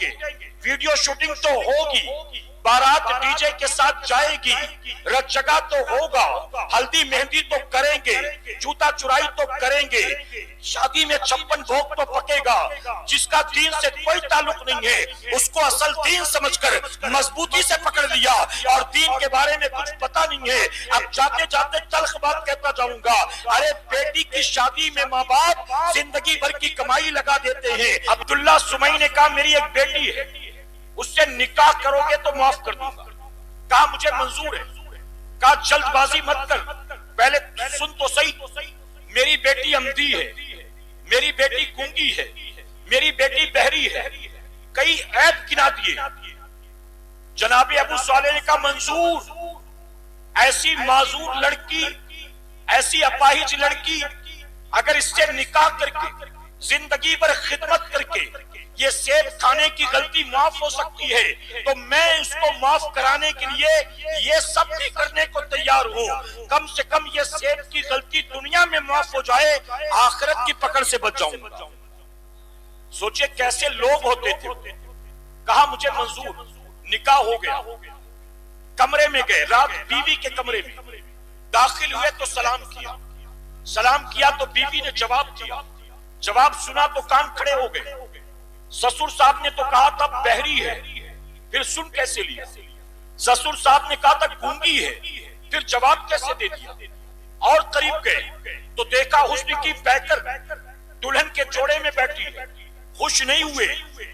گے، video shooting تو ہوگی، بارات ڈی جے کے ساتھ جائے گی، رت جگہ تو ہوگا، ہلدی مہندی تو کریں گے، جوتا چرائی تو کریں گے، شادی میں 56 بھوگ تو پکے گا۔ جس کا دین سے کوئی تعلق نہیں ہے اس کو اصل دین سمجھ کر مضبوطی سے پکڑ لیا اور دین کے بارے میں کچھ پتا نہیں ہے۔ اب جاتے جاتے تلخ بات کہتا جاؤں گا، ارے بیٹی کی شادی میں ماں باپ زندگی بھر کی کمائی لگا دیتے ہیں۔ عبداللہ سمئی نے کہا میری ایک بیٹی ہے، اس سے نکاح کرو گے تو معاف کر دوں گا۔ کہا مجھے منظور ہے۔ کہا جلد بازی مت کر، پہلے سن تو صحیح، میری بیٹی اندھی ہے، میری بیٹی گونگی ہے، میری بیٹی بہری ہے، کئی عیب گنا دیے۔ جناب ابو صالح نے کہا منظور، ایسی معذور لڑکی، ایسی اپاہج لڑکی اگر اس سے نکاح کر کے زندگی بھر خدمت کر کے یہ سیب کھانے کی غلطی معاف ہو سکتی ہے تو میں اس کو معاف کرانے کے لیے یہ سب بھی کرنے کو تیار ہوں۔ کم سے کم یہ سیب کی غلطی دنیا میں معاف ہو جائے، آخرت کی پکڑ سے بچ جاؤں گا۔ سوچئے کیسے لوگ ہوتے تھے۔ کہا مجھے منظور، نکاح ہو گیا، کمرے میں گئے، رات بیوی کے کمرے میں داخل ہوئے تو سلام کیا، سلام کیا تو بیوی نے جواب دیا، جواب سنا تو کان کھڑے ہو گئے۔ سسر صاحب نے تو کہا تھا بہری ہے، پھر سن کیسے لیا؟ سسر صاحب نے کہا تھا گونگی ہے، پھر جواب کیسے دے دیا؟ اور قریب گئے تو دیکھا حسن کی پیکر دلہن کے جوڑے میں بیٹھی ہے۔ خوش نہیں ہوئے،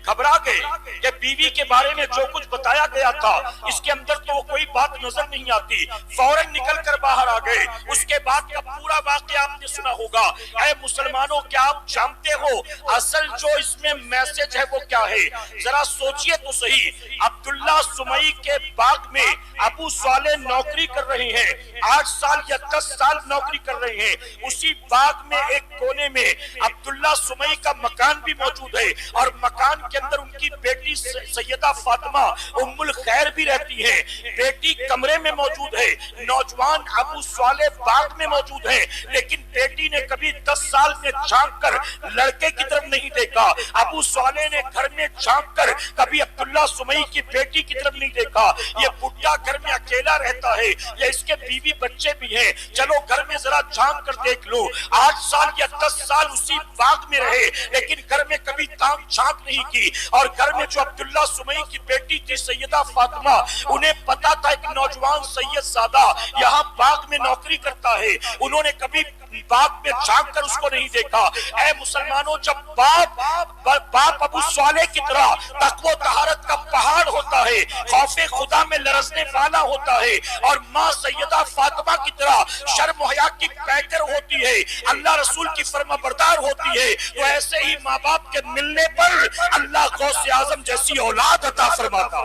گھبرا گئے کہ بیوی کے بارے میں جو کچھ بتایا گیا تھا اس کے اندر تو کوئی بات نظر نہیں آتی، فوراً نکل کر باہر آ گئے۔ اس کے بعد کا پورا واقعہ آپ نے سنا ہوگا۔ اے مسلمانوں، کیا آپ جانتے ہو اصل جو اس میں میسج ہے وہ کیا ہے؟ ذرا سوچئے تو صحیح۔ عبداللہ سمئی کے باغ میں ابو صالح نوکری کر رہے ہیں، 8 سال یا 10 سال نوکری کر رہے ہیں۔ اسی باغ میں ایک کونے میں عبداللہ سمئی کا مکان بھی موجود ہے اور مکان کے اندر ان کی بیٹی سیدہ فاطمہ ام الخیر بھی رہتی ہے۔ بیٹی کمرے میں موجود ہے، نوجوان ابو صالح باغ میں موجود ہے، لیکن بیٹی نے کبھی 10 سال میں جھانک کر لڑکے کی طرف نہیں دیکھا۔ ابو صالح نے گھر میں جھانک کر کبھی عبداللہ سمئی کی بیٹی کی طرف نہیں دیکھا۔ یہ بڈھا گھر میں اکیلا رہتا ہے یا اس کے بیوی بچے بھی ہیں، چلو گھر میں ذرا جھانک کر دیکھ لو۔ 8 سال یا 10 سال اسی باغ میں رہے لیکن گھر میں کبھی تانگ جھانک نہیں کی۔ اور گھر میں جو عبداللہ سمئی کی بیٹی تھی سیدہ فاطمہ، انہیں پتا تھا ایک نوجوان سید زادہ یہاں باغ میں نوکری کرتا ہے، انہوں نے کبھی باغ میں جھانک کر اس کو نہیں دیکھا۔ اے مسلمانوں، جب باپ ابو صالح کی طرح تقوی و طہارت کا پہاڑ ہوتا ہے، خوف خدا میں لرزنے والا ہوتا ہے، اور ماں سیدہ فاطمہ کی طرح شرم و حیا کی پیکر ہوتی ہے، اللہ رسول کی فرما بردار ہوتی ہے، تو ایسے ہی ماں باپ کے ملنے پر اللہ غوث اعظم جیسی اولاد عطا فرماتا۔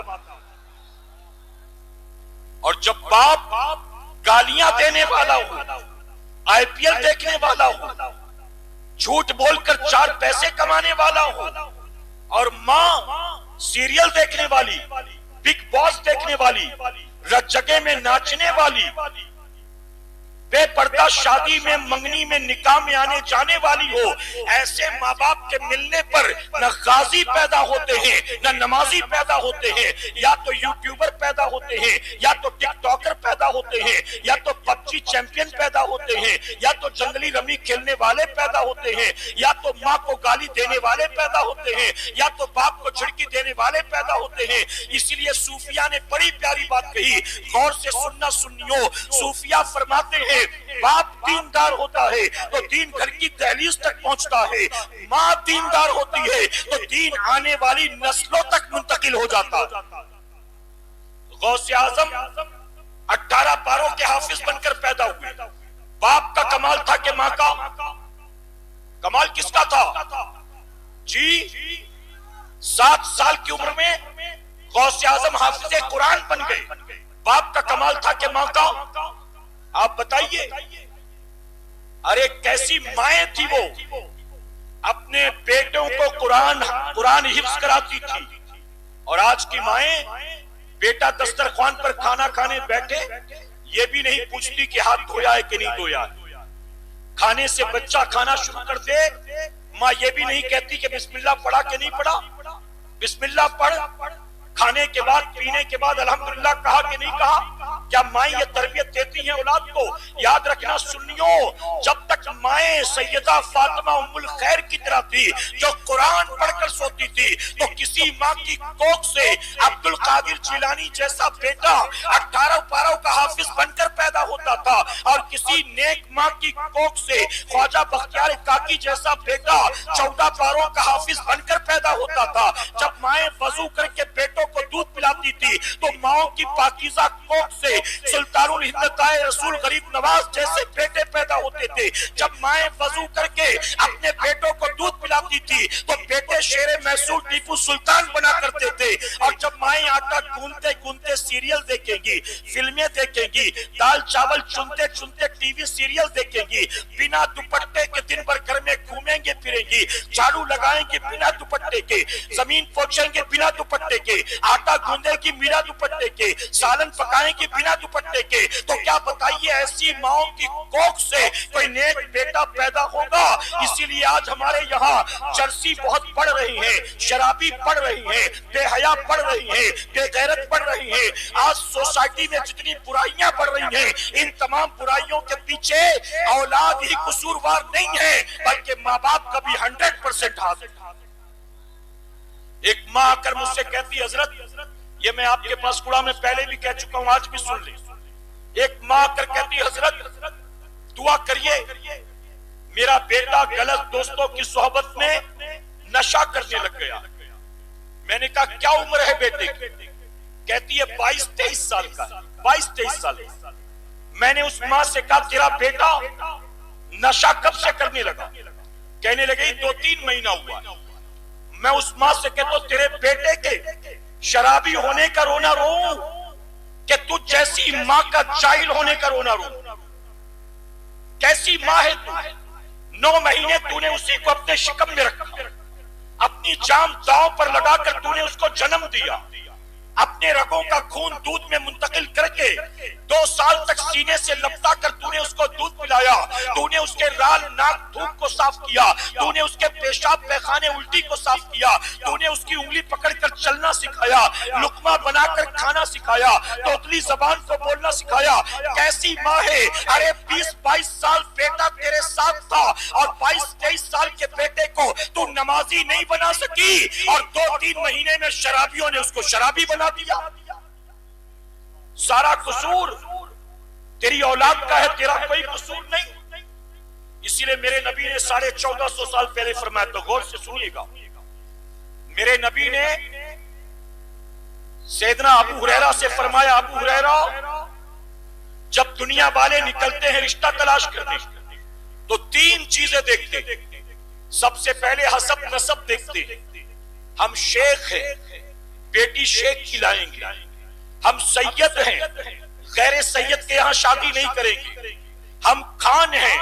اور جب باپ گالیاں دینے والا ہو، آئی پی ایل دیکھنے والا ہو، جھوٹ بول کر 4 پیسے کمانے والا ہو، اور ماں سیریل دیکھنے والی، بگ باس دیکھنے والی، رت جگہ میں ناچنے والی، بے پردہ شادی میں منگنی میں نکاح میں آنے جانے والی ہو، ایسے ماں باپ کے ملنے پر نہ غازی پیدا ہوتے ہیں نہ نمازی پیدا ہوتے ہیں، یا تو یوٹیوبر پیدا ہوتے ہیں، یا تو ٹک ٹاکر پیدا ہوتے ہیں، یا تو پبجی چیمپئن پیدا ہوتے ہیں، یا تو جنگلی رمی کھیلنے والے پیدا ہوتے ہیں، یا تو ماں کو گالی دینے والے پیدا ہوتے ہیں، یا تو باپ کو جھڑکی دینے والے پیدا ہوتے ہیں۔ اسی لیے صوفیاء نے بڑی پیاری بات کہی، غور سے سننا سنیو۔ صوفیاء فرماتے ہیں باپ دیندار ہوتا ہے تو دین گھر کی دہلیز تک پہنچتا ہے، ماں دیندار ہوتی ہے تو دین آنے والی نسلوں تک منتقل ہو جاتا ہے۔ غوث اعظم 18 پاروں کے حافظ بن کر پیدا ہوئے۔ باپ کا کمال تھا کہ ماں کا کمال کس کا تھا؟ جی 7 سال کی عمر میں غوث اعظم حافظ قرآن بن گئے۔ باپ کا کمال تھا کہ ماں کا، آپ بتائیے، ارے کیسی مائیں تھی وہ، اپنے بیٹوں کو قرآن حفظ کراتی تھی۔ اور آج کی مائیں، بیٹا دسترخوان پر کھانا کھانے بیٹھے یہ بھی نہیں پوچھتی کہ ہاتھ دھویا ہے کہ نہیں دھویا ہے۔ کھانے سے بچہ کھانا شروع کر دے، ماں یہ بھی نہیں کہتی کہ بسم اللہ پڑھا کہ نہیں پڑھا۔ بسم اللہ پڑھ، کھانے کے بعد پینے کے بعد الحمدللہ کہا کہ نہیں کہا؟ کیا مائیں یہ تربیت دیتی ہیں اولاد کو؟ یاد رکھنا سنیوں، جب تک مائیں سیدہ فاطمہ ام الخیر کی طرح تھی جو قرآن پڑھ کر سوتی تھی، تو کسی ماں کی کوکھ سے عبد القادر جیلانی جیسا بیٹا 18 پاروں کا حافظ بن کر پیدا ہوتا تھا، اور کسی نیک ماں کی کوکھ سے خواجہ بختیار کاکی جیسا بیٹا 14 پاروں کا حافظ بن کر پیدا ہوتا تھا۔ جب مائیں وضو کر کے بیٹوں کو دودھ پلاتی تھی تو ماؤں کی پاکیزہ کوکھ سے سلطان الہند تائے رسول غریب نواز جیسے بیٹے پیدا ہوتے تھے۔ جب مائیں وضو کر کے اپنے بیٹوں کو دودھ پلاتی تھی تو بیٹے شیر محصول ٹیپو سلطان بنا کرتے تھے۔ اور جب مائیں آٹا گوندتے گوندتے سیریل دیکھیں گی، فلمیں دیکھیں گی، دال چاول چنتے چنتے ٹی وی سیریل دیکھیں گی، بنا دوپٹے کے دن بھر گھر میں گھومیں گے پھریں گی، جھاڑو لگائیں گے بنا دوپٹے کے، زمین پوچھیں گے بنا دوپٹے کے، آٹا گوندیں گی بنا دوپٹے کے، سالن پکائیں گے بنا دوپٹے کے، تو کیا بتائیے ایسی ماؤں کی کوکھ سے کوئی نیک بیٹا پیدا ہوگا؟ اسی لیے آج ہمارے یہاں چرسی بہت بڑھ رہی ہیں، شرابی بڑھ رہی ہیں، بے حیا بڑھ رہی ہیں، بے غیرت بڑھ رہی ہیں۔ آج سوسائٹی میں جتنی برائیاں بڑھ رہی ہیں، ان تمام برائیوں کے پیچھے اولاد ہی قصوروار نہیں ہے، بلکہ ماں باپ کا بھی 100% ہاتھ ہے۔ ایک ماں آ کر مجھ سے کہتی، حضرت یہ میں آپ کے پاس کوڑا میں پہلے بھی کہہ چکا ہوں، آج بھی سن لیں۔ ایک ماں آ کر کہتی، حضرت دعا کریے، میرا بیٹا غلط دوستوں کی صحبت میں نشہ کرنے لگ گیا۔ میں نے کہا کیا عمر ہے بیٹے کی؟ کہتی ہے 22-23 سال کا، 22-23 سال کا۔ میں نے اس ماں سے کہا تیرا بیٹا نشہ کب سے کرنے لگا؟ کہنے لگے 2-3 مہینہ ہوا۔ میں اس ماں سے کہتا ہوں تیرے بیٹے کے شرابی ہونے کا رونا رو کہ تو جیسی ماں کا جاہل ہونے کا رونا رو؟ کیسی ماں ہے تو؟ 9 مہینے تو نے اسی کو اپنے شکم میں رکھا، اپنی جان داؤں پر لگا کر تو نے اس کو جنم دیا، اپنے رگوں کا خون دودھ میں منتقل کر کے 2 سال تک سینے سے لپٹا کر تو نے اس کو دودھ پلایا، تو نے اس کے رال ناک تھوک کو صاف کیا، تو نے اس کے پیشاب پیخانے الٹی کو صاف کیا، تو نے اس کی انگلی پکڑ کر چلنا سکھایا، لقمہ بنا کر کھانا سکھایا، توتلی زبان کو بولنا سکھایا۔ کیسی ماں ہے؟ ارے 20-22 سال بیٹا تیرے ساتھ تھا اور 22-23 سال کے بیٹے کو تو نمازی نہیں بنا سکی، اور 2-3 مہینے میں شرابیوں نے اس کو شرابی بنا دیا۔ سارا قصور تیری اولاد کا ہے، تیرا کوئی قصور نہیں۔ اسی لئے میرے نبی نے 1450 سال پہلے فرمایا، تو غور سے سنیے گا، میرے نبی نے سیدنا ابو ہریرہ سے فرمایا، ابو ہریرہ جب دنیا والے نکلتے ہیں رشتہ تلاش کرنے تو 3 چیزیں دیکھتے۔ سب سے پہلے حسب نسب دیکھتے، ہم شیخ ہیں بیٹی شیخ کی لائیں گے، ہم سید ہیں غیر سید کے یہاں شادی نہیں کریں گے، ہم خان ہیں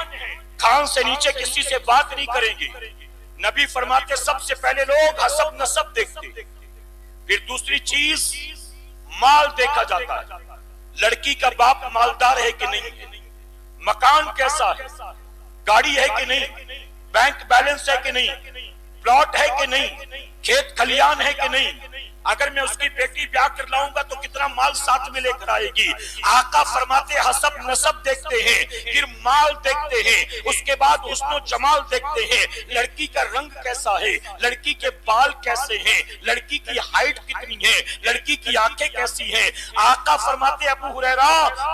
خان سے نیچے کسی سے بات نہیں کریں گے۔ نبی فرماتے سب سے پہلے لوگ حسب نسب دیکھتے، پھر دوسری چیز مال دیکھا جاتا ہے، لڑکی کا باپ مالدار ہے کہ نہیں، مکان کیسا ہے، گاڑی ہے کہ نہیں، بینک بیلنس ہے کہ نہیں، پلاٹ ہے کہ نہیں، کھیت کھلیان ہے کہ نہیں، اگر میں اس کی بیٹی بیاہ کر لاؤں گا تو کتنا مال ساتھ میں لے کر آئے گی۔ آقا فرماتے حسب نسب دیکھتے ہیں، پھر مال دیکھتے ہیں، اس کے بعد حسن و جمال دیکھتے ہیں، لڑکی کا رنگ کیسا ہے، لڑکی کے بال کیسے ہیں، لڑکی کی ہائٹ کتنی ہے، لڑکی کی آنکھیں کیسی ہیں۔ آقا فرماتے ابو ہریرہ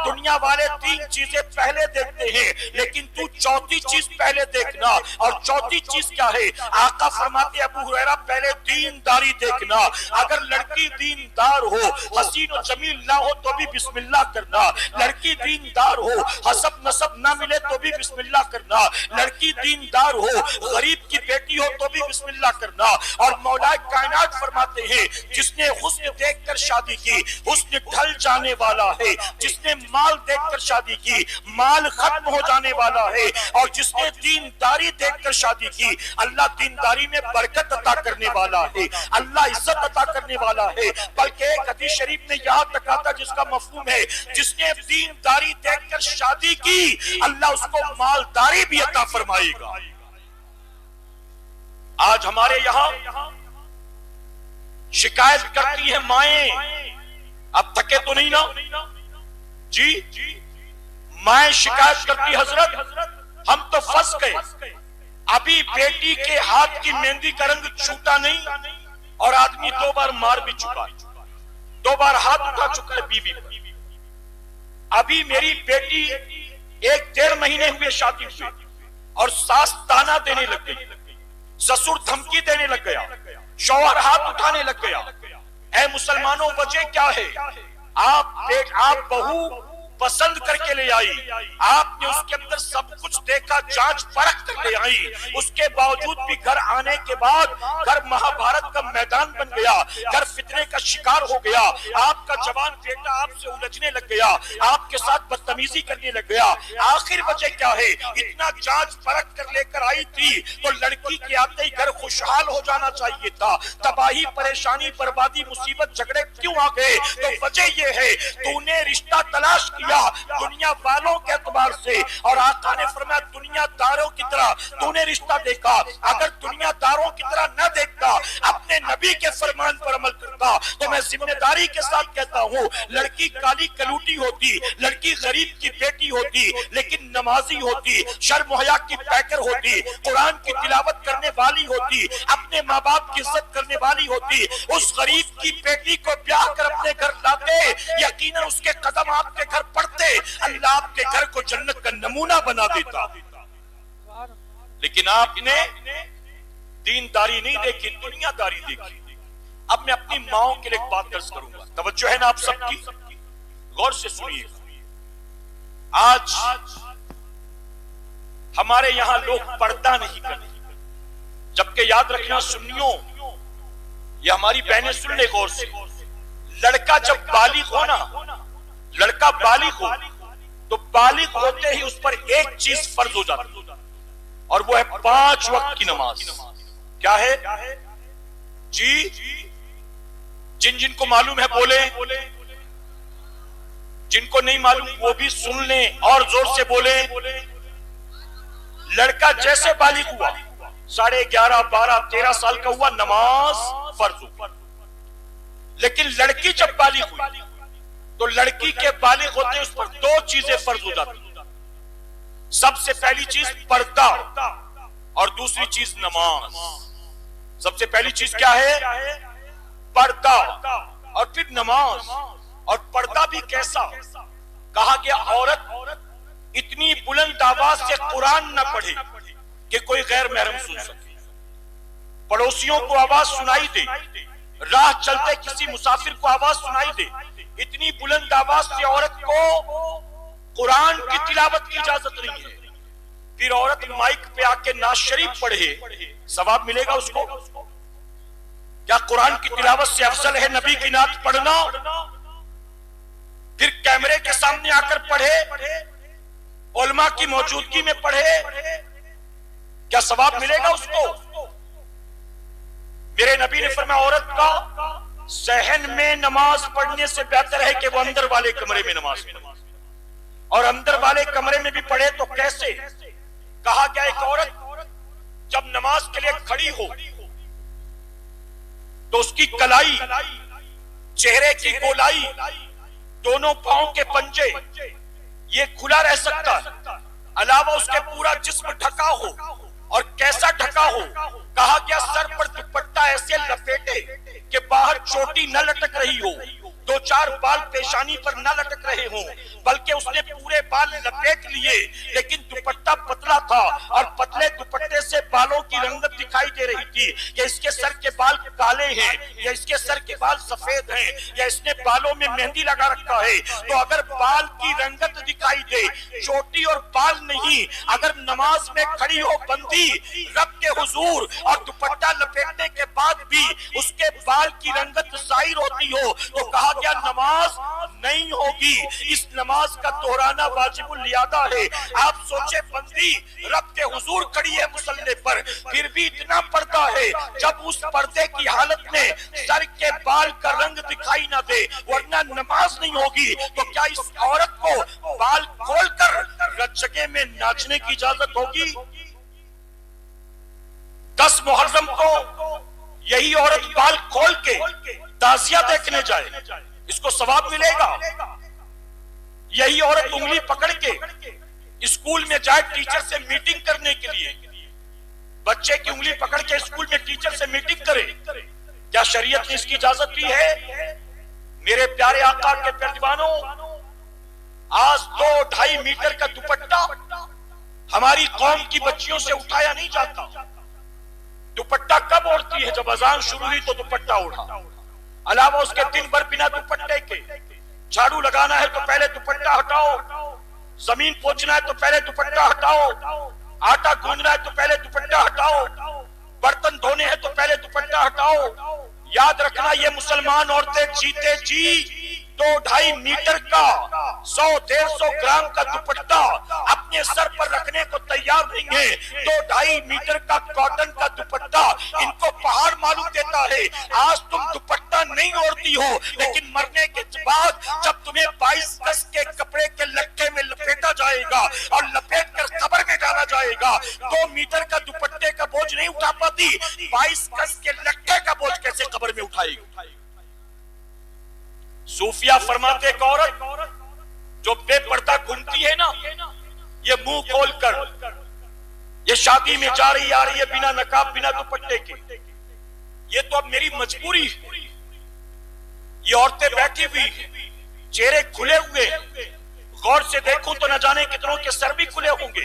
دنیا والے 3 چیزیں پہلے دیکھتے ہیں، لیکن تو 4تھی چیز پہلے دیکھنا، اور 4تھی چیز کیا ہے؟ آقا فرماتے ابو ہریرہ پہلے دینداری دیکھنا، اگر لڑکی دیندار ہو، حسین و جمیل نہ ہو تو بھی بسم اللہ کرنا، لڑکی دیندار ہو، حسب نسب نہ ملے تو بھی بسم اللہ کرنا، لڑکی دیندار ہو، غریب کی بیٹی ہو تو بھی بسم اللہ کرنا۔ اور مولا کائنات فرماتے ہیں جس نے حسن دیکھ کر شادی کی حسن ڈھل جانے والا ہے، جس نے مال دیکھ کر شادی کی مال ختم ہو جانے والا ہے، اور جس نے دینداری دیکھ کر شادی کی اللہ دینداری میں برکت عطا کرنے والا ہے، اللہ عزت عطا کرنے والا ہے۔ بلکہ ایک حدیث شریف میں یہاں تک آتا جس کا مفہوم ہے جس نے دینداری دیکھ کر شادی کی اللہ اس کو مالداری بھی عطا فرمائے گا۔ آج ہمارے یہاں شکایت کرتی ہیں مائیں، اب تھکے تو نہیں نا جی، مائیں شکایت کرتی حضرت ہم تو پھنس گئے، ابھی بیٹی کے ہاتھ کی مہندی کا رنگ چھوٹا نہیں اور آدمی 2 بار مار بھی چکا ہے، 2 بار ہاتھ اٹھا چکا ہے بیوی پر، ابھی میری بیٹی 1-1.5 مہینے ہوئے شادی ہوئی اور ساس تانا دینے لگ گئی، سسر دھمکی دینے لگ گیا، شوہر ہاتھ اٹھانے لگ گیا۔ اے مسلمانوں وجہ کیا ہے؟ آپ بہو پسند کر کے لے آئی، آپ نے اس کے اندر سب کچھ دیکھا، جانچ پرکھ کر لے آئی، اس کے باوجود بھی گھر آنے کے بعد گھر مہابھارت کا میدان بن گیا، گھر فتنے کا شکار ہو گیا، آپ کا جوان بیٹا آپ سے الجھنے لگ گیا، آپ کے ساتھ بدتمیزی کرنے لگ گیا۔ آخر وجہ کیا ہے؟ اتنا جانچ پرکھ کر لے کر آئی تھی تو لڑکی کے آتے ہی گھر خوشحال ہو جانا چاہیے تھا، تباہی پریشانی بربادی مصیبت جھگڑے کیوں آ گئے؟ تو وجہ یہ ہے تو نے رشتہ تلاش کیا دنیا والوں کے اعتبار سے، اور آقا نے فرمایا دنیا داروں کی طرح تو نے رشتہ دیکھا، اگر دنیا داروں کی طرح نہ دیکھتا، اپنے نبی کے فرمان پر عمل کرتا تو میں ذمہ داری کے ساتھ کہتا ہوں لڑکی کالی کلوٹی ہوتی، لڑکی غریب کی بیٹی ہوتی لیکن نمازی ہوتی، شرم و حیا کی پیکر ہوتی، قرآن کی تلاوت کرنے والی ہوتی، اپنے ماں باپ کی عزت کرنے والی ہوتی، اس غریب کی بیٹی کو بیاہ کر اپنے گھر لاتے، یقیناً اس کے قدم آپ کے گھر پڑتے، اللہ آپ کے گھر کو جنت کا نمونہ بنا دیتا۔ لیکن آپ نے دینداری نہیں دیکھی، دنیا داری دیکھی۔ اب میں اپنی ماؤں کے لیے ایک بات درس کروں گا، توجہ ہے نا آپ سب کی، غور سے سنیے۔ آج ہمارے یہاں لوگ پردہ نہیں کرتے، جبکہ یاد رکھنا سنیوں، یہ ہماری بہنیں سن لے غور سے، لڑکا جب بالغ ہو نا، لڑکا بالغ ہو تو بالغ ہوتے ہی اس پر ایک چیز فرض ہو جاتی اور وہ ہے 5 وقت کی نماز۔ کیا ہے جی؟ جن کو معلوم ہے بولیں، جن کو نہیں معلوم وہ بھی سن لیں اور زور سے بولیں۔ لڑکا جیسے بالغ ہوا، 11.5 12 13 سال کا ہوا، نماز فرض ہوا۔ لیکن لڑکی جب بالغ ہوئی تو لڑکی کے بالغ ہوتے اس پر 2 چیزیں فرض ہو جاتی۔ سب سے پہلی چیز پردہ اور دوسری چیز نماز۔ سب سے پہلی چیز کیا ہے؟ پردہ اور پھر نماز۔ اور پردہ بھی کیسا؟ کہا کہ عورت اتنی بلند آواز سے قرآن نہ پڑھے کہ کوئی غیر محرم سن سکے، پڑوسیوں کو آواز سنائی دے، راہ چلتے کسی مسافر کو آواز سنائی دے، اتنی بلند آواز سے عورت کو قرآن کی تلاوت کی اجازت نہیں ہے۔ پھر عورت مائک پہ آ کے نعت شریف پڑھے، ثواب ملے گا اس کو؟ کیا قرآن کی تلاوت سے افضل ہے نبی کی نعت پڑھنا؟ پھر کیمرے کے سامنے آ کر پڑھے، علماء کی موجودگی میں پڑھے، کیا ثواب ملے گا اس کو؟ میرے نبی نے فرمایا عورت کا صحن میں نماز پڑھنے سے بہتر ہے کہ وہ اندر والے کمرے میں نماز پڑھے، اور اندر والے کمرے میں بھی پڑھے تو کیسے؟ کہا گیا ایک عورت جب نماز کے لیے کھڑی ہو تو اس کی کلائی، چہرے کی گولائی، دونوں پاؤں کے پنجے یہ کھلا رہ سکتا ہے، علاوہ اس کے پورا جسم ڈھکا ہو، اور کیسا ڈھکا ہو؟ کہا گیا سر پر دوپٹہ ایسے لپیٹے کہ باہر چوٹی نہ لٹک رہی ہو، 2-4 بال پیشانی پر نہ لٹک رہے ہوں، بلکہ اس نے پورے بال لپیٹ لیے، لیکن دوپٹہ پتلا تھا اور پتلے دوپٹے سے بالوں کی رنگت دکھائی دے رہی تھی کہ اس کے سر کے بال کالے ہیں یا اس کے سر کے بال سفید ہیں یا اس نے بالوں میں مہندی لگا رکھا ہے۔ تو اگر بال کی رنگت دکھائی دے، چوٹی اور بال نہیں، اگر نماز میں کھڑی ہو بندی رب کے حضور اور دوپٹہ لپیٹنے کے بعد بھی اس کے بال کی رنگت ظاہر ہوتی ہو تو کہا گیا نماز نہیں ہوگی۔ اس نماز کا دہرانا واجب الادا ہے۔ آپ سوچے بندی رب کے حضور کھڑی ہے مصلی پر، پھر بھی اتنا پردہ ہے، جب اس پردے کی حالت میں سر کے بال کا رنگ دکھائی نہ دے ورنہ نماز نہیں ہوگی، تو کیا اس عورت کو بال کھول کر رچگے میں ناچنے کی اجازت ہوگی؟ 10 محرم کو یہی عورت بال کھول کے تازیہ دیکھنے جائے، اس کو ثواب ملے گا۔ یہی عورت انگلی پکڑ کے اسکول میں جائے ٹیچر سے میٹنگ کرنے کے لیے، بچے کی انگلی پکڑ کے اسکول میں ٹیچر سے میٹنگ کرے، کیا شریعت نے اس کی اجازت دی ہے؟ میرے پیارے آقا کے پیروانوں، آج 2-2.5 میٹر کا دوپٹہ ہماری قوم کی بچیوں سے اٹھایا نہیں جاتا۔ دوپٹہ کب اوڑھتی ہے؟ جب اذان شروع ہوئی تو دوپٹہ اوڑھا، علاوہ اس کے دن بھر بنا دوپٹے کے، جھاڑو لگانا ہے تو پہلے دوپٹہ ہٹاؤ، زمین پوچھنا ہے تو پہلے دوپٹہ ہٹاؤ، آٹا گوندنا ہے تو پہلے دوپٹہ ہٹاؤ، برتن دھونے ہیں تو پہلے دوپٹہ ہٹاؤ۔ یاد رکھنا یہ مسلمان عورتیں جیتے جی 2-2.5 میٹر کا 100-150 گرام کا دوپٹہ اپنے سر پر رکھنے کو تیار نہیں ہے۔ 2-2.5 میٹر کا کاٹن کا دوپٹہ ان کو پہاڑ معلوم دیتا ہے۔ آج تم دوپٹہ نہیں اوڑھتی ہو، لیکن مرنے کے بعد جب تمہیں 22 گز کے کپڑے کے لٹے میں لپیٹا جائے گا اور لپیٹ کر قبر میں ڈالا جائے گا، 2 میٹر کا دوپٹے کا بوجھ نہیں اٹھا پاتی، 22 گز کے لٹے کا بوجھ کیسے قبر میں اٹھائے گی؟ صوفیہ فرماتے ایک عورت جو بے پردہ گھومتی ہے نا، یہ منہ کھول کر یہ شادی میں جا رہی آ رہی ہے بنا نقاب بنا دوپٹے کے، یہ تو اب میری مجبوری ہے۔ یہ عورتیں بیٹھی ہوئی چہرے کھلے ہوئے، غور سے دیکھوں تو نہ جانے کتنوں کے سر بھی کھلے ہوں گے،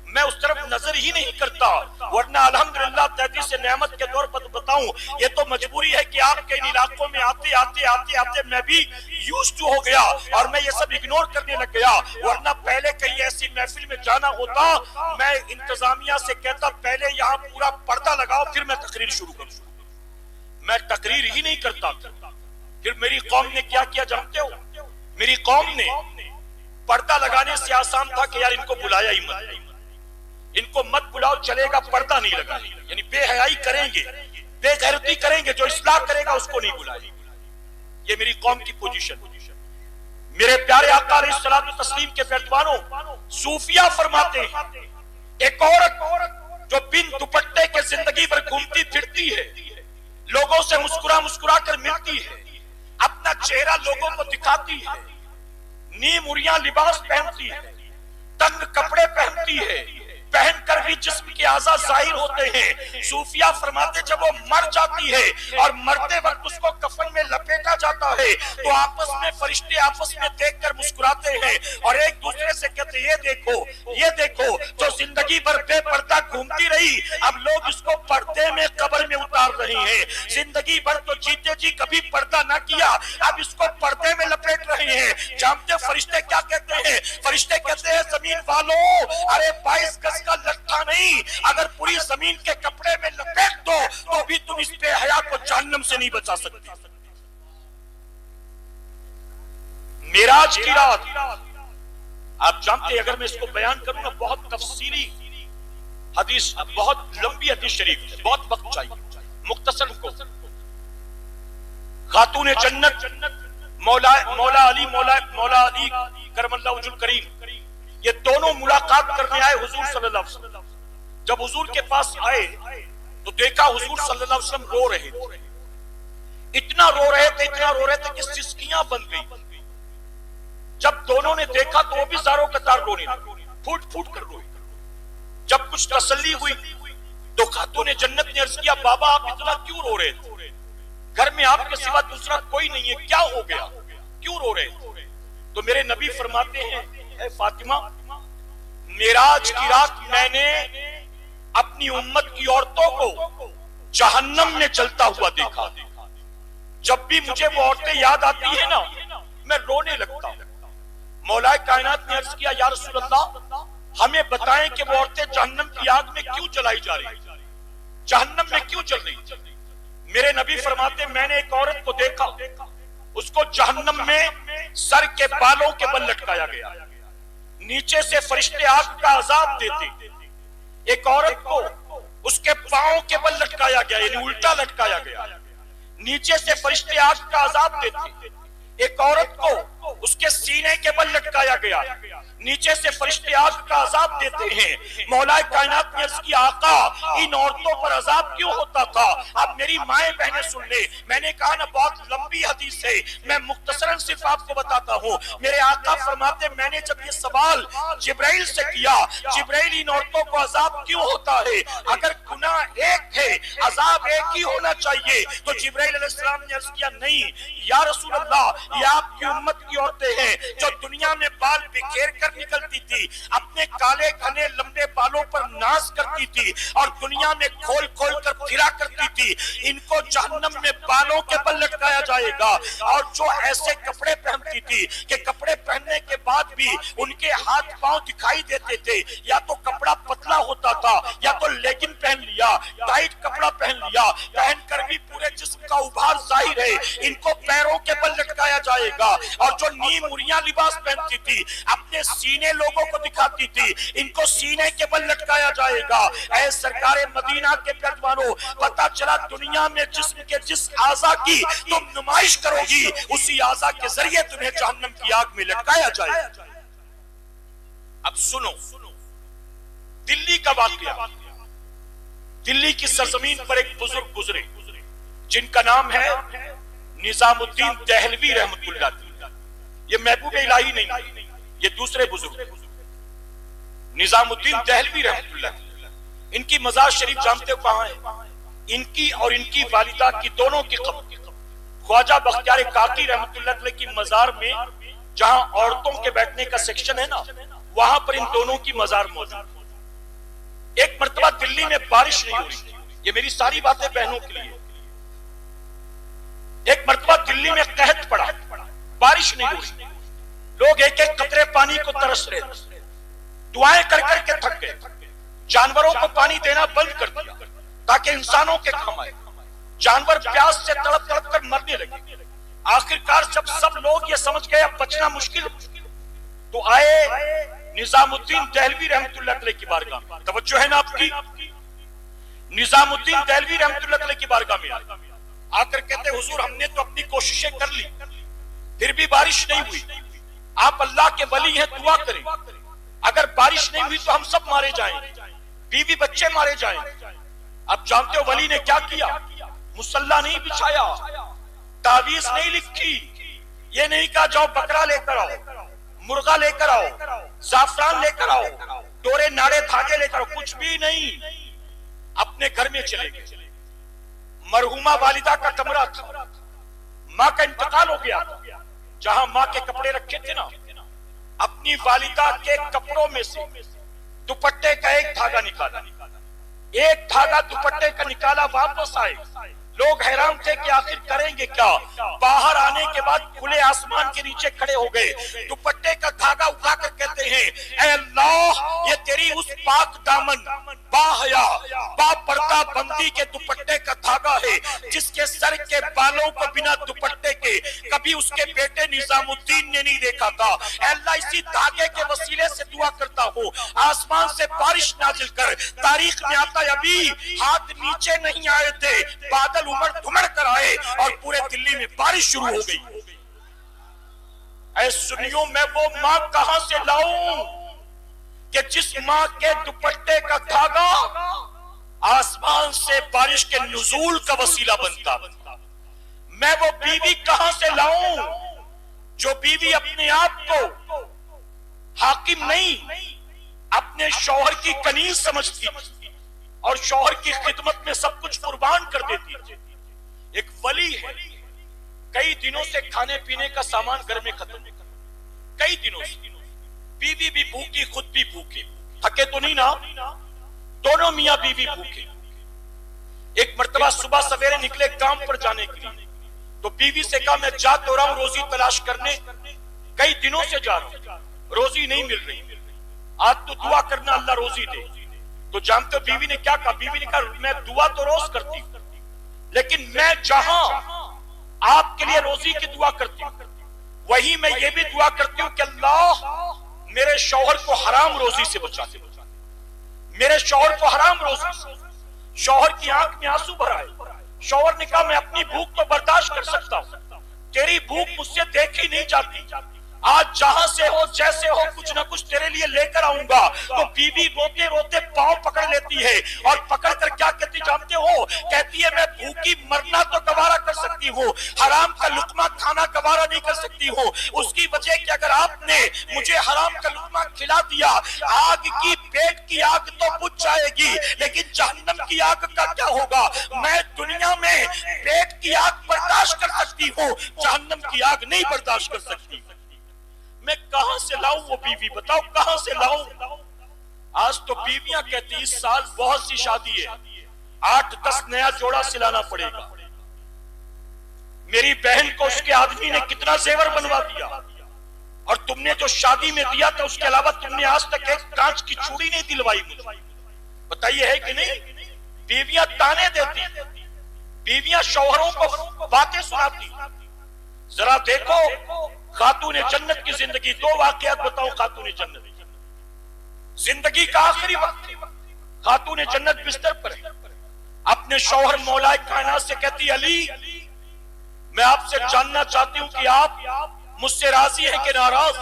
میں اس طرف نظر ہی نہیں کرتا، ورنہ الحمدللہ 33 نعمت کے دور پر بتاؤں یہ تو مجبوری ہے کہ آپ کے ان علاقوں میں آتے آتے آتے آتے میں بھی یوزڈ ہو گیا اور میں یہ سب اگنور کرنے لگ گیا، ورنہ پہلے کہیں ایسی محفل میں جانا ہوتا میں انتظامیہ سے کہتا پہلے یہاں پورا پردہ لگاؤ پھر میں تقریر شروع کروں، میں تقریر ہی نہیں کرتا۔ پھر میری قوم نے کیا کیا جانتے ہو؟ میری قوم نے پردہ لگانے سے آسان تھا کہ یار ان کو بلایا ہی مت، ان کو مت بلاؤ چلے گا، پردہ نہیں لگائیں گے، یعنی بے حیائی کریں گے، بے غیرتی کریں گے، جو اصلاح کرے گا اس کو نہیں بلائیں گے۔ یہ میری قوم کی پوزیشن۔ میرے پیارے آقا علیہ الصلوۃ والتسلیم کے پیروانوں، صوفیہ فرماتے ہیں ایک عورت جو بن دوپٹے کے زندگی بھر گھومتی پھرتی ہے، لوگوں سے مسکرا مسکرا کر ملتی ہے، اپنا چہرہ لوگوں کو دکھاتی ہے، نیم اڑیاں لباس پہنتی ہے، تنگ کپڑے پہنتی ہے، پہن کر بھی جسم کے اعضاء ظاہر ہوتے ہیں۔ صوفیہ فرماتے جب وہ مر جاتی ہے اور مرتے وقت اس کو کفن میں لپیٹا جاتا ہے تو آپس میں فرشتے آپس میں دیکھ کر مسکراتے ہیں اور ایک دوسرے سے کہتے ہیں یہ دیکھو جو زندگی بھر بے پردہ گھومتی رہی اب لوگ اس کو پردے میں قبر میں اتار رہے ہیں، زندگی بھر تو جیتے جی کبھی پردہ نہ کیا اب اس کو پردے میں لپیٹ رہے ہیں۔ جانتے فرشتے کیا کہتے ہیں؟ فرشتے کہتے ہیں زمین والوں ارے 22 گز کا لٹھا نہیں، اگر پوری زمین کے کپڑے میں لپیٹ دو تو بھی تم اس بے حیا کو جہنم سے نہیں بچا سکتے۔ معراج کی رات آپ جانتے ہیں، اگر میں اس کو بیان کروں نا بہت تفصیلی حدیث، بہت لمبی حدیث شریف، بہت وقت چاہیے، مختصر کو خاتون جنت مولا علی کرم اللہ وجہ الکریم یہ دونوں ملاقات کرنے آئے حضور صلی اللہ علیہ وسلم۔ جب حضور کے پاس آئے تو دیکھا حضور صلی اللہ علیہ وسلم رو رہے تھے، اتنا رو رہے تھے کہ سسکیاں بن گئی۔ جب دونوں نے دیکھا تو وہ بھی زاروں قطار رونے لگے، پھوٹ پھوٹ کر روئے۔ جب کچھ تسلی ہوئی تو خاتون جنت نے عرض کیا بابا آپ اتنا کیوں رو رہے تھے؟ گھر میں آپ کے سوا دوسرا کوئی نہیں ہے، کیا ہو گیا، کیوں رو رہے تھے؟ تو میرے نبی فرماتے ہیں اے فاطمہ معراج کی رات میں نے اپنی امت کی عورتوں کو جہنم میں جلتا ہوا دیکھا، جب بھی مجھے وہ عورتیں یاد آتی ہیں نا میں رونے لگتا ہوں۔ مولا کائنات نے عرض کیا یا رسول اللہ ہمیں بتائیں کہ وہ عورتیں جہنم کی آگ میں کیوں جلائی جا رہی، جہنم میں کیوں جل رہی؟ میرے نبی فرماتے میں نے ایک عورت کو دیکھا، اس کو جہنم میں سر کے بالوں کے بل لٹکایا گیا، نیچے سے فرشتے آگ کا عذاب دیتے، ایک عورت کو اس کے پاؤں کے بل لٹکایا گیا یعنی الٹا لٹکایا گیا، نیچے سے فرشتے آگ کا عذاب دیتے، ایک عورت کو اس کے سینے کے بل لٹکایا گیا، نیچے سے فرشتے آگ کا عذاب دیتے ہیں۔ مولا کائنات نے عرض کیا آقا ان عورتوں پر عذاب کیوں ہوتا تھا؟ اب میری مائیں بہنیں سن لیں، میں نے کہا نا بہت لمبی حدیث ہے، میں مختصراً صرف آپ کو بتاتا ہوں۔ میرے آقا فرماتے میں نے جب یہ سوال جبرائیل سے کیا، جبرائیل ان عورتوں کو عذاب کیوں ہوتا ہے؟ اگر گناہ ایک ہے عذاب ایک ہی ہونا چاہیے، تو جبرائیل علیہ السلام نے عرض کیا نہیں یا رسول اللہ، یہ آپ کی امت کی عورتیں ہیں جو دنیا میں بال بکھیر کر نکلتی تھی، اپنے کالے گھنے لمبے بالوں پر ناز کرتی تھی اور دنیا میں کھول کھول کر پھرا کرتی تھی، ان کو جہنم میں بالوں کے بل لٹکایا جائے گا۔ اور جو ایسے کپڑے پہنتی تھی کہ کپڑے پہننے کے بعد بھی ان کے ہاتھ پاؤں دکھائی دیتے تھے، یا تو کپڑا پتلا ہوتا تھا یا تو لیگن پہن لیا، ٹائٹ کپڑا پہن لیا، پہن کر بھی پورے جسم کا ابھار ظاہر ہے، ان کو پیروں کے بل لٹکایا جائے گا۔ اور جو نیم اریاں لباس پہنتی تھی اپنے سینے لوگوں کو دکھاتی تھی، ان کو سینے کے بل لٹکایا جائے گا۔ اے سرکار مدینہ کے پیروانوں، پتہ چلا دنیا میں جسم کے جس اعضا کی تم نمائش کرو گی اسی اعضا کے ذریعے تمہیں جہنم کی آگ میں لٹکایا جائے گا۔ اب سنو دلی کا واقعہ، دلی کی سرزمین پر ایک بزرگ گزرے جن کا نام ہے نظام الدین دہلوی رحمت اللہ علیہ۔ یہ محبوب الہی نہیں، یہ دوسرے بزرگ نظام الدین دہلوی رحمت اللہ علیہ۔ ان کی مزار شریف جانتے ہو کہاں ہے؟ ان کی اور ان کی والدہ کی دونوں کی قبر خواجہ بختیار کاکی رحمت اللہ علیہ کی مزار میں، جہاں عورتوں کے بیٹھنے کا سیکشن ہے نا، وہاں پر ان دونوں کی مزار موجود۔ ایک مرتبہ دلی میں بارش نہیں ہو رہی تھی، یہ میری ساری باتیں بہنوں کے لیے۔ ایک مرتبہ دلی میں قحط پڑا، بارش نہیں ہو رہی، لوگ ایک ایک قطرے پانی کو ترس رہے تھے، دعائیں کر کر کے تھک گئے، جانوروں کو پانی دینا بند کر دیا تاکہ انسانوں کے کام آئے۔ جانور پیاس سے تڑپ تڑپ کر مرنے لگے۔ آخرکار جب سب لوگ یہ سمجھ گئے اب بچنا مشکل ہے، تو آئے نظام الدین دہلوی رحمت اللہ علیہ کی بارگاہ میں۔ توجہ ہے نا آپ کی؟ نظام الدین دہلوی رحمت اللہ علیہ کی بارگاہ میں آ کر کہتے حضور ہم نے تو اپنی کوششیں کر لی پھر بھی بارش نہیں ہوئی، آپ اللہ کے ولی ہیں دعا کریں، اگر بارش نہیں ہوئی تو ہم سب مارے جائیں، بیوی بچے مارے جائیں۔ اب جانتے ہو ولی نے کیا کیا؟ مصلی نہیں بچھایا، تعویذ نہیں لکھی، یہ نہیں کہا جاؤ بکرا لے کر آؤ، مرغا لے کر آؤ، زعفران لے کر آؤ، ڈورے ناڑے دھاگے لے کر آؤ، کچھ بھی نہیں، اپنے گھر میں چلے گئے۔ مرحومہ والدہ کا کمرہ تھا، ماں کا انتقال ہو گیا، جہاں ماں کے کپڑے رکھے تھے نا، اپنی والدہ کے کپڑوں میں سے دوپٹے کا ایک دھاگا نکالا، ایک دھاگا دوپٹے کا نکالا، واپس آئے۔ لوگ حیران تھے کہ آخر کریں گے کیا؟ باہر آنے کے بعد کھلے آسمان کے نیچے کھڑے ہو گئے، دوپٹے کا دھاگا اٹھا کر کہتے ہیں اے اللہ یہ تیری اس پاک دامن با حیا با پردہ بندی کے دوپٹے کا دھاگا ہے جس کے سر کے بالوں کو بنا دوپٹے کے کبھی اس کے بیٹے نظام الدین نے نہیں دیکھا تھا۔ اے اللہ اسی دھاگے کے وسیلے سے دعا کرتا ہوں آسمان سے بارش نازل کر۔ تاریخ میں آتا ہے ابھی ہاتھ نیچے نہیں آئے تھے، بادل عمر دھمڑ کر آئے اور پورے دلی میں بارش شروع ہو گئی۔ اے سنیوں میں وہ ماں کہاں سے لاؤں کہ جس ماں کے دوپٹے کا دھاگا آسمان سے بارش کے نزول کا وسیلہ بنتا۔ میں وہ بیوی کہاں سے لاؤں جو بیوی اپنے آپ کو حاکم نہیں اپنے شوہر کی کنیز سمجھتی اور شوہر کی خدمت میں سب کچھ قربان کر دیتی۔ ایک ولی ہے کئی دنوں سے کھانے پینے کا سامان گھر میں ختم، کئی دنوں سے بیوی بھی بھوکی خود بھی بھوکے، تھکے تو نہیں نا، دونوں میاں بیوی بھوکے۔ ایک مرتبہ صبح سویرے نکلے کام پر جانے کے لیے تو بیوی سے کہا میں جا تو رہا ہوں روزی تلاش کرنے، کئی دنوں سے جا رہا ہوں روزی نہیں مل رہی، آج تو دعا کرنا اللہ روزی دے۔ تو جانتے ہو بیوی نے کیا کہا؟ بیوی نے کہا میں دعا تو روز کرتی ہوں لیکن میں جہاں آپ کے لیے روزی کی دعا کرتی ہوں وہی میں یہ بھی دعا کرتی ہوں کہ اللہ میرے شوہر کو حرام روزی سے بچا دے، میرے شوہر کو حرام روزی سے۔ شوہر کی آنکھ میں آنسو بھر آئے، شوہر نے کہا میں اپنی بھوک تو برداشت کر سکتا ہوں تیری بھوک مجھ سے دیکھی نہیں جاتی، آج جہاں سے ہو جیسے ہو کچھ نہ کچھ تیرے لیے لے کر آؤں گا۔ تو بیوی روتے روتے پاؤں پکڑ لیتی ہے اور پکڑ کر کیا کہتی جانتے ہو؟ کہتی ہے میں بھوکی مرنا تو گوارا کر سکتی ہوں، حرام کا لقمہ کھانا گوارا نہیں کر سکتی ہوں، اس کی وجہ کہ اگر آپ نے مجھے حرام کا لقمہ کھلا دیا، آگ کی پیٹ کی آگ تو بجھ جائے گی لیکن جہنم کی آگ کا کیا ہوگا؟ میں دنیا میں پیٹ کی آگ برداشت کر سکتی ہوں، جہنم کی آگ نہیں برداشت کر سکتی۔ میں کہاں سے لاؤں وہ بیوی؟ بتاؤ کہاں سے لاؤں؟ آج تو بیویاں کہتی اس سال بہت سی شادی ہے، 8-10 نیا جوڑا سلانا پڑے گا۔ میری بہن کو اس کے آدمی نے کتنا زیور بنوا دیا، اور تم نے جو شادی میں دیا تھا اس کے علاوہ تم نے آج تک ایک کانچ کی چوڑی نہیں دلوائی مجھے۔ بتائیے ہے کہ نہیں؟ بیویاں تانے دیتی، بیویاں شوہروں کو باتیں سناتی۔ ذرا دیکھو خاتون جنت کی زندگی، 2 واقعات بتاؤ خاتون جنت زندگی کا آخری وقت، خاتون جنت بستر پر ہے، اپنے شوہر مولا کائنات سے کہتی علی میں آپ سے جاننا چاہتی ہوں کہ آپ مجھ سے راضی ہیں کہ ناراض؟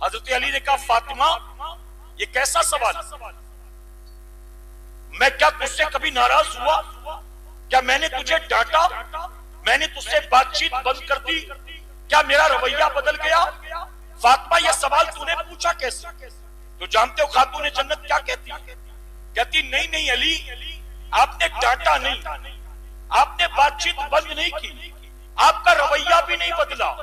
حضرت علی نے کہا فاطمہ یہ کیسا سوال، میں کیا تجھ سے کبھی ناراض ہوا؟ کیا میں نے تجھے ڈانٹا؟ میں نے تجھ سے بات چیت بند کر دی؟ کیا میرا رویہ بدل گیا؟ فاطمہ یہ سوال تو نے پوچھا کیسے؟ تو جانتے ہو خاتون جنت کیا کہتی؟ کہتی نہیں علی آپ نے ڈانٹا نہیں، آپ نے بات چیت بند نہیں کی، آپ کا رویہ بھی نہیں بدلا،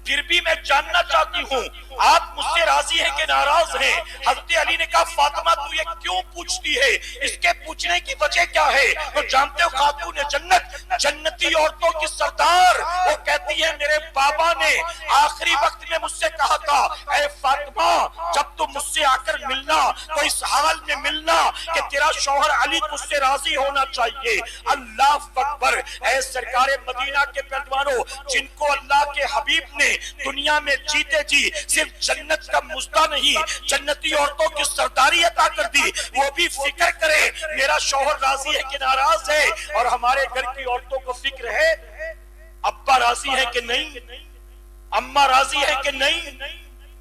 پھر بھی میں جاننا چاہتی ہوں آپ مجھ سے راضی ہیں کہ ناراض ہیں؟ حضرت علی نے کہا فاطمہ تو یہ کیوں پوچھتی ہے؟ اس کے پوچھنے کی وجہ کیا ہے؟ تو جانتے ہو خاتون جنت جنتی عورتوں کی سردار، وہ کہتی ہے میرے بابا نے آخری وقت میں مجھ سے کہا تھا اے فاطمہ جب تم مجھ سے آ کر ملنا تو اس حال میں ملنا کہ تیرا شوہر علی تجھ سے راضی ہونا چاہیے۔ اللہ اکبر! اے سرکار مدینہ کے پہلوانوں، جن کو اللہ کے حبیب نے دنیا میں جیتے جی صرف جنت کا مزدہ نہیں جنتی عورتوں کی سرداری عطا کر دی، وہ بھی فکر کرے میرا شوہر راضی ہے کہ ناراض ہے۔ اور ہمارے گھر کی عورتوں کو فکر ہے ابا راضی ہے کہ نہیں، اماں راضی ہے کہ نہیں،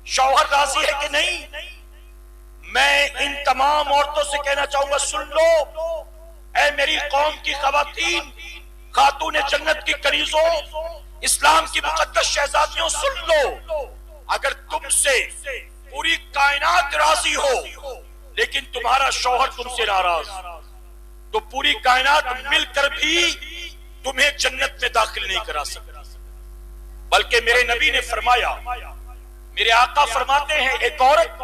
شوہر راضی ہے کہ نہیں۔ میں ان تمام عورتوں سے کہنا چاہوں گا سن لو، اے میری قوم کی خواتین، خاتون جنت کی کنیزوں، اسلام کی مقدس شہزادیوں، سن لو، اگر تم سے پوری کائنات راضی ہو لیکن تمہارا شوہر تم سے ناراض تو پوری کائنات مل کر بھی تمہیں جنت میں داخل نہیں کرا سکتا۔ بلکہ میرے نبی نے فرمایا، میرے آقا فرماتے ہیں ایک عورت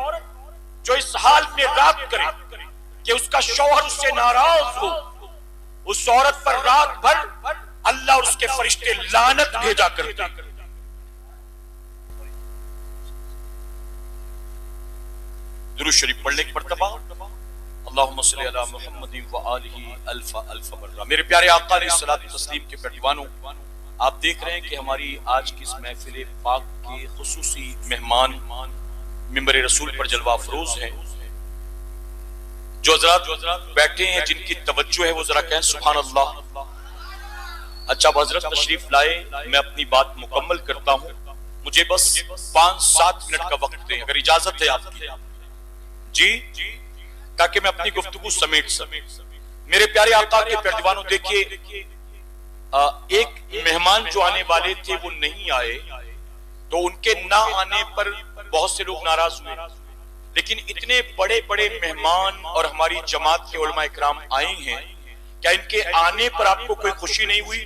جو اس حال میں رات کرے کہ اس کا شوہر اس سے ناراض ہو، اس عورت پر رات بھر اللہ اور اس کے فرشتے لعنت بھیجا کرتے۔ درود شریف پڑھنے کی مرتبہ اللہم صلی علی محمد وآلہ الف الف مرہ۔ میرے پیارے آقا علیہ الصلوۃ والتسلیم کے پہلوانوں، آپ دیکھ رہے ہیں کہ ہماری آج کی اس محفل پاک کے خصوصی مہمان ممبر رسول پر جلوہ افروز ہیں۔ جو حضرات بیٹھے ہیں جن کی توجہ ہے وہ ذرا کہیں سبحان اللہ۔ اچھا حضرت تشریف لائے، میں اپنی بات مکمل کرتا ہوں، مجھے بس 5-7 منٹ کا وقت دیں اگر اجازت ہے آپ کی جی، تاکہ میں اپنی گفتگو سمیٹ سکوں۔ میرے پیارے آقا کے پہلوانوں، دیکھیے ایک مہمان جو آنے والے تھے وہ نہیں آئے تو ان کے نہ آنے پر بہت سے لوگ ناراض ہوئے، لیکن اتنے بڑے بڑے مہمان اور ہماری جماعت کے علماء اکرام آئے ہیں، کیا ان کے آنے پر آپ کو کوئی خوشی نہیں ہوئی؟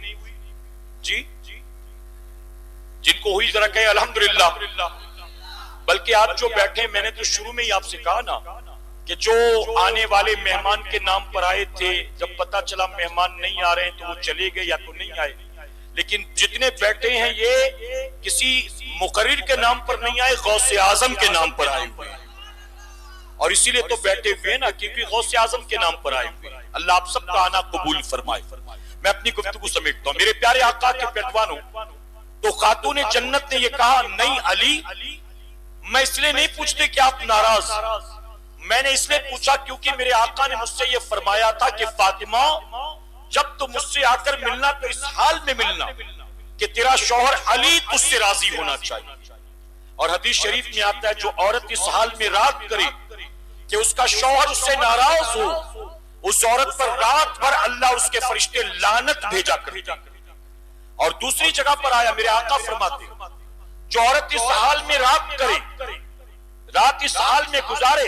جی جن کو ہوئی ذرا کہیں الحمدللہ۔ بلکہ آپ جو بیٹھے، میں نے تو شروع میں ہی آپ سے کہا نا کہ جو آنے والے مہمان کے نام پر آئے تھے، جب پتا چلا مہمان نہیں آ رہے ہیں تو وہ چلے گئے یا تو نہیں آئے، لیکن جتنے بیٹھے ہیں یہ کسی مقرر کے نام پر نہیں آئے، غوث اعظم کے نام پر آئے ہوئے ہیں، اور اسی لیے تو بیٹھے ہوئے نا کیونکہ غوث اعظم کے نام پر آئے ہوئے ہیں۔ اللہ آپ سب کا آنا قبول فرمائے۔ میں اپنی گفتگو سمیٹتا ہوں۔ میرے پیارے آقا کے پہلوانوں، تو خاتون جنت نے یہ کہا نہیں علی، میں اس لیے نہیں پوچھتے کہ آپ ناراض، میں نے اس لیے پوچھا کیونکہ میرے آقا نے مجھ سے یہ فرمایا تھا کہ فاطمہ جب تم مجھ سے آ کر ملنا تو اس حال میں ملنا کہ تیرا شوہر علی تجھ سے راضی ہونا چاہیے. اور حدیث شریف میں آتا ہے جو عورت اس حال میں رات کرے کہ اس کا شوہر اس سے ناراض ہو، اس عورت پر رات بھر اللہ اس کے فرشتے لعنت بھیجا کرتے. اور دوسری جگہ پر آیا میرے آقا فرماتے جو عورت اس حال میں رات کرے، رات اس حال میں گزارے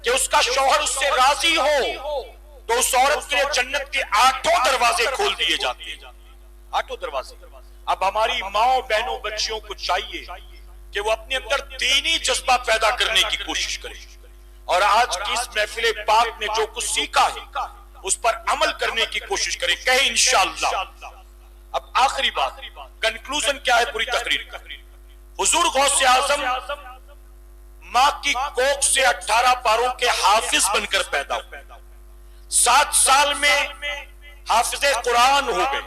کہ اس کا شوہر اس سے راضی ہو، تو اس عورت کے لیے جنت کے 8 دروازے کھول دیے جاتے ہیں. 8 دروازے. اب ہماری ماں بہنوں بچیوں کو چاہیے کہ وہ اپنے اندر دینی جذبہ پیدا کرنے کی کوشش کرے، اور آج کی اس محفل پاک میں جو کچھ سیکھا ہے اس پر عمل کرنے کی کوشش کرے. کہیں انشاءاللہ. اب آخری بات، کنکلوژن کیا ہے پوری تقریر کا؟ حضور غوث اعظم ماں کی کوکھ سے 18 پاروں کے حافظ بن کر پیدا ہوئے. 7 سال میں حافظ قرآن ہو گئے.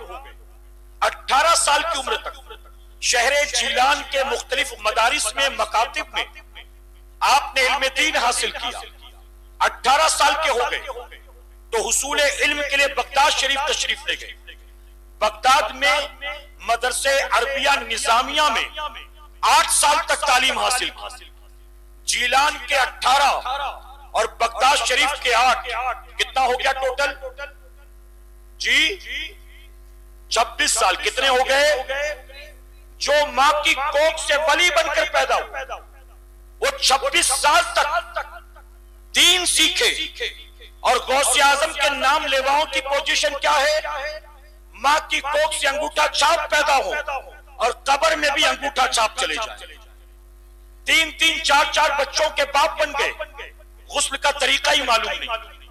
18 سال کی عمر تک شہر جیلان کے مختلف مدارس میں مکاتب میں آپ نے علم دین حاصل کیا. 18 سال کے ہو گئے تو حصول علم کے لیے بغداد شریف تشریف لے گئے. بغداد میں مدرسے عربیہ نظامیہ میں 8 سال تک تعلیم حاصل کی. جیلان کے 18 اور بغداد شریف کے 8 کتنا ہو گیا ٹوٹل؟ جی 26 سال. کتنے ہو گئے؟ جو ماں کی کوکھ سے ولی بن کر پیدا ہو وہ 26 سال تک دین سیکھے. اور غوث اعظم کے نام لیواؤں کی پوزیشن کیا ہے؟ ماں کی کوکھ سے انگوٹھا چھاپ پیدا ہو اور قبر میں بھی انگوٹھا چھاپ چلے جائے. 3 4 بچوں کے باپ بن گئے. غسل کا طریقہ ہی معلوم نہیں.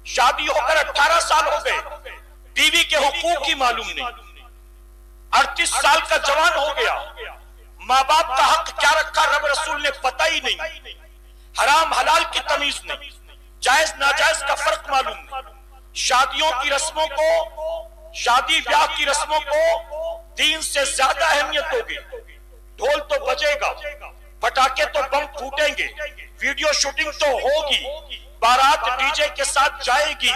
شادی ہو کر 18 سال ہو گئے، بیوی کے حقوق ہی معلوم نہیں. 38 سال کا جوان ہو گیا، ماں باپ کا حق کیا رکھا رب رسول نے پتہ ہی نہیں. حرام حلال کی تمیز نہیں، جائز ناجائز کا فرق معلوم نہیں. شادیوں کی رسموں کو، شادی بیاہ کی رسموں کو دین سے زیادہ اہمیت ہوگی. ڈھول تو بجے گا، پٹاخے تو بم پھوٹیں گے، ویڈیو شوٹنگ تو ہوگی، بارات ڈی جے کے ساتھ جائے گی،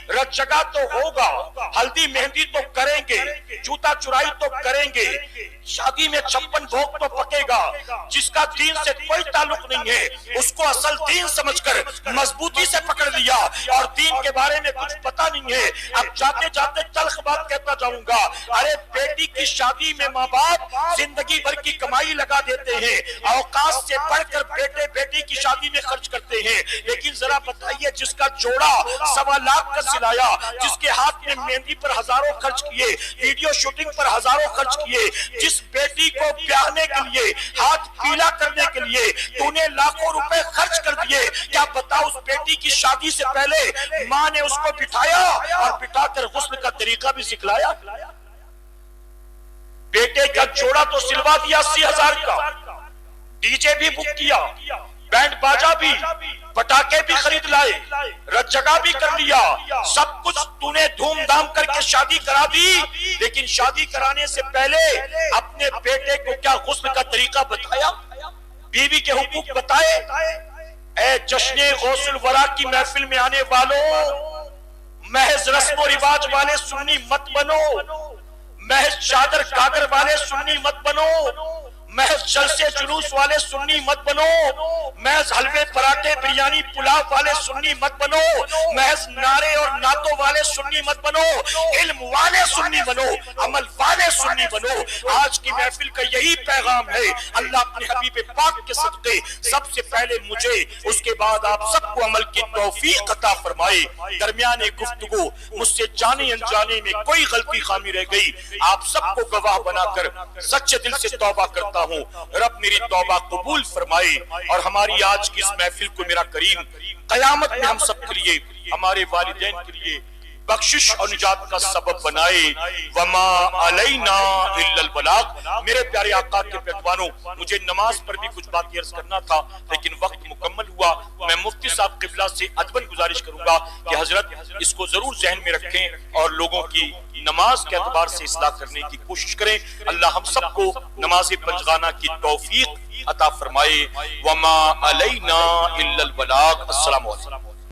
رت جگہ تو ہوگا، ہلدی مہندی تو کریں گے، جوتا چرائی تو کریں گے، شادی میں 56 بھوگ تو پکے گا. جس کا دین سے کوئی تعلق نہیں ہے اس کو اصل دین سمجھ کر مضبوطی سے پکڑ لیا اور دین کے بارے میں کچھ پتا نہیں ہے. اب جاتے جاتے تلخ بات کہتا جاؤں گا، ارے بیٹی کی شادی میں ماں باپ زندگی بھر کی کمائی لگا دیتے ہیں، اوقات سے بڑھ کر بیٹے بیٹی کی شادی میں خرچ کرتے ہیں. لیکن ذرا بتائیے جس کا جوڑا 1.25 لاکھ کا سلایا، جس کے ہاتھ میں مہندی پر ہزاروں خرچ کیے، ویڈیو شوٹنگ پر ہزاروں خرچ کیے، جس بیٹی کو بیاہنے کے لیے، ہاتھ پیلا کرنے کے لیے تو نے لاکھوں روپے خرچ کر دیے، کیا پتا اس بیٹی کی شادی سے پہلے ماں نے اس کو بٹھایا اور بٹھا کر غسل کا طریقہ بھی سکھلایا؟ بیٹے کا جوڑا تو سلوا دیا 80,000 کا، ڈی جے بھی بک کیا، بینڈ باجا بھی، پٹاخے بھی خرید لائے، رت جگہ بھی کر لیا، سب کچھ تو نے دھوم دھام کر کے شادی کرا دی. لیکن شادی کرانے سے پہلے اپنے بیٹے کو کیا غسل کا طریقہ بتایا؟ بیوی کے حقوق بتائے؟ اے جشن غوث الورا کی محفل میں آنے والوں، محض رسم و رواج والے سنی مت بنو، محض چادر کاغر والے سنی مت بنو، محض جلسے جلوس والے سنی مت بنو، محض حلوے پراٹھے بریانی پلاؤ والے سنی مت بنو، محض نعرے اور نعتوں والے سنی مت بنو، علم والے سنی بنو، عمل والے سنی بنو. آج کی محفل کا یہی پیغام ہے. اللہ اپنے حبیب پاک کے صدقے سب سے پہلے مجھے، اس کے بعد آپ سب کو عمل کی توفیق عطا فرمائے. درمیان گفتگو مجھ سے جانے انجانے میں کوئی غلطی خامی رہ گئی، آپ سب کو گواہ بنا کر سچے دل سے توبہ کرتا ہوں. رب میری توبہ قبول فرمائے اور ہماری آج کی اس محفل کو میرا کریم قیامت میں ہم سب کے لیے، ہمارے والدین کے لیے بخشش اور نجات کا سبب بنائے. وما علینا الا البلاغ. میرے پیارے آقا کے پیروانوں، مجھے نماز پر بھی کچھ بات عرض کرنا تھا لیکن وقت مکمل ہوا. میں مفتی صاحب قبلہ سے ادباً گزارش کروں گا کہ حضرت اس کو ضرور ذہن میں رکھیں اور لوگوں کی نماز کے اعتبار سے اصلاح کرنے کی کوشش کریں. اللہ ہم سب کو نماز پنجگانہ کی توفیق عطا فرمائے. وما علینا الا البلاغ. السلام علیکم.